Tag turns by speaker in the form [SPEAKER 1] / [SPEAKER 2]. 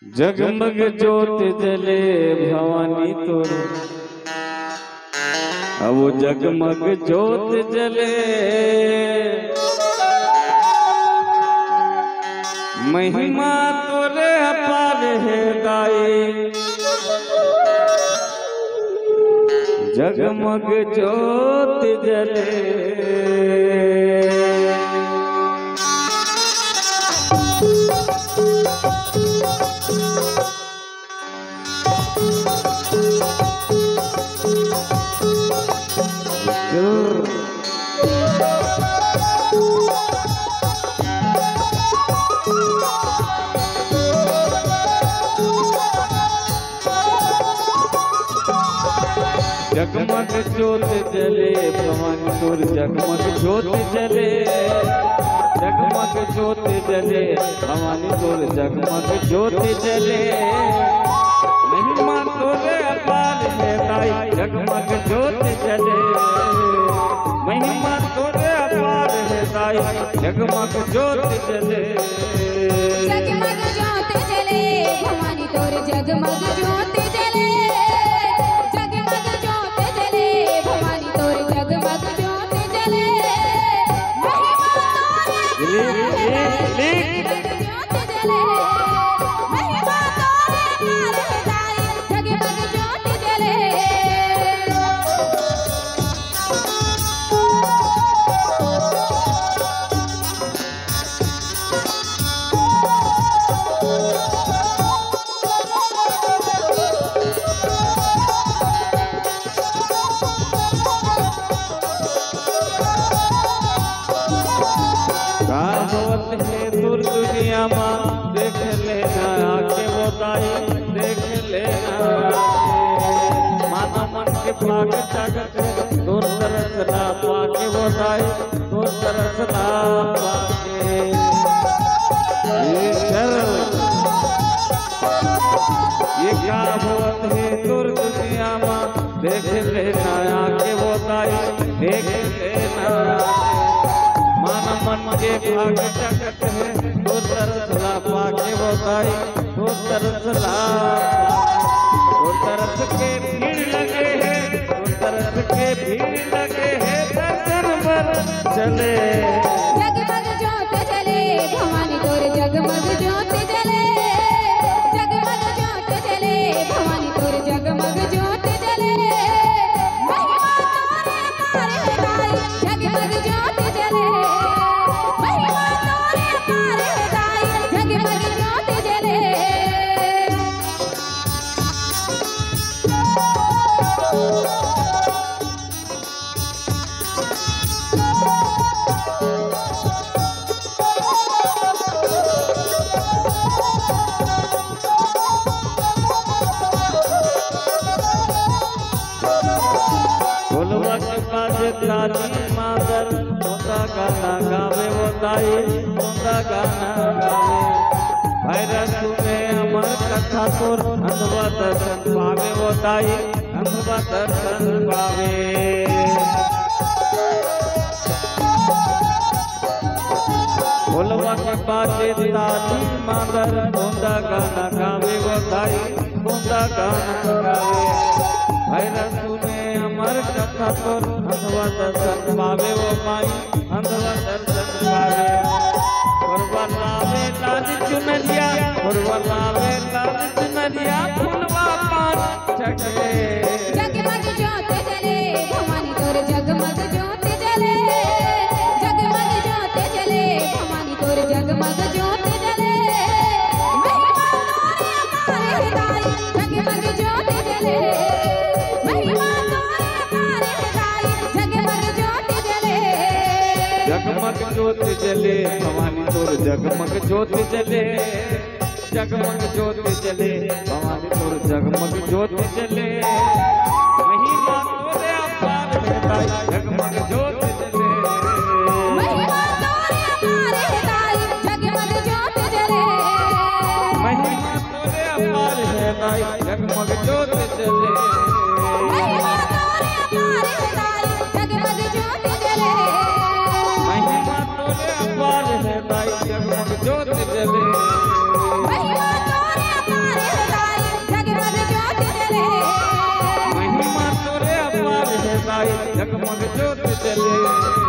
[SPEAKER 1] जगमग ज्योत जले भवानी तोर, अब जगमग ज्योत जले महिमा तोरे अपार है दाई। जगमग ज्योत जले जगमग ज्योत जले भवानी तोर, जगमग ज्योत जले जगमग ज्योत जले भवानी तोर, जगमग ज्योत जले महिमा तोरे अपार है दाई। जगमग ज्योत जले महिमा तोरे अपार है दाई। जगमग ज्योत जले
[SPEAKER 2] जगमग ज्योत जले भवानी तोर, जगमग ज्योत जले जगमग ज्योत जले भवानी तोर, जगमग ज्योत जले महिमा तोरे जगमग ज्योत जले महिमा तोरे दाई। जगमग ज्योत जले
[SPEAKER 1] है दूर दुनिया माँ, देख लेना आके वो दाई, देख लेना माना मन के भाग जागत है। दूर तरसना पाके वो दाई, दूर तरसना पाके ये क्या होत है दूर दुनिया माँ, देख लेना आके वो दाई, देख लेना मन मन के भाग जगत है। दो तरसला पाके वो दाई, दो तरसला दो तरस के भीड़ लगे हैं, दो तरस के भीड़ लगे हैं दर्शन पर चले।
[SPEAKER 2] जगमग ज्योत जले भवानी तोर, जगमग ज्योत जले जगमग ज्योत जले भवानी तोर, जगमग ज्योत जले महिमा तोरे अपार है दाई। जगमग ज्योत जले महिमा तोरे अपार है दाई। जगमग ज्योत जले
[SPEAKER 1] बोलवा के पास ताली मादर, तोता गाना गावे वो दाई, तोता गाना गावे। भैरव तुम्हें अमर कथा तोर, अंधवा दर्शन पावे वो दाई, अंधवा दर्शन पावे। बोलवा के पास ताली मादर, तोता गाना गावे वो दाई, तोता गाना गावे। भैरव तुम्हें अमर कथा तोर, अंधवा दर्शन पावे वो माई, अंधवा दर्शन पावे। फुलवा लावे लाल चुनरिया, फुलवा लावे लाल चुनरिया, फुलवा पान चढ़े।
[SPEAKER 2] जगमग ज्योत जले भवानी तोर, जगमग ज्योत जले जगमग ज्योत जले भवानी तोर, जगमग ज्योत जले महिमा तोरे अपार है दाई। जगमग ज्योत जले महिमा तोरे अपार है दाई। जगमग ज्योत जले
[SPEAKER 1] जगमग ज्योत जले भवानी तोर, जगमग ज्योत जले जगमग ज्योत जले भवानी तोर, जगमग ज्योत जले महिमा तोरे अपार है दाई। जगमग ज्योत जले
[SPEAKER 2] महिमा तोरे अपार है दाई। जगमग ज्योत जले
[SPEAKER 1] महिमा तोरे अपार है दाई। जगमग ज्योत जले
[SPEAKER 2] महिमा तोरे अपार है दाई। जगमग ज्योत जले
[SPEAKER 1] महिमा तोरे अपार है दाई। जगमग ज्योत जले
[SPEAKER 2] महिमा तोरे अपार
[SPEAKER 1] ताई जगमग ज्योत जले।